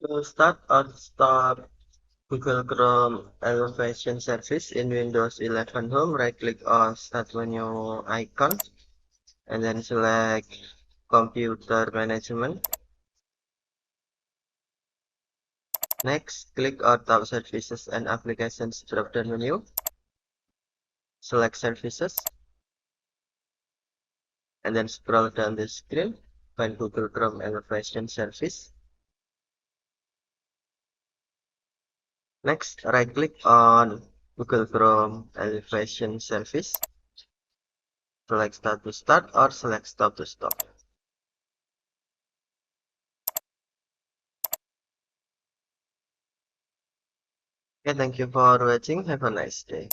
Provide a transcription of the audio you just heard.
To start or stop Google Chrome Elevation Service in Windows 11 Home, right-click on Start Menu icon, and then select Computer Management. Next, click on Tab Services and Applications drop-down menu. Select Services, and then scroll down the screen. Find Google Chrome Elevation Service. Next, right-click on Google Chrome Elevation Service. Select Start to Start or select Stop to Stop. Okay, thank you for watching. Have a nice day.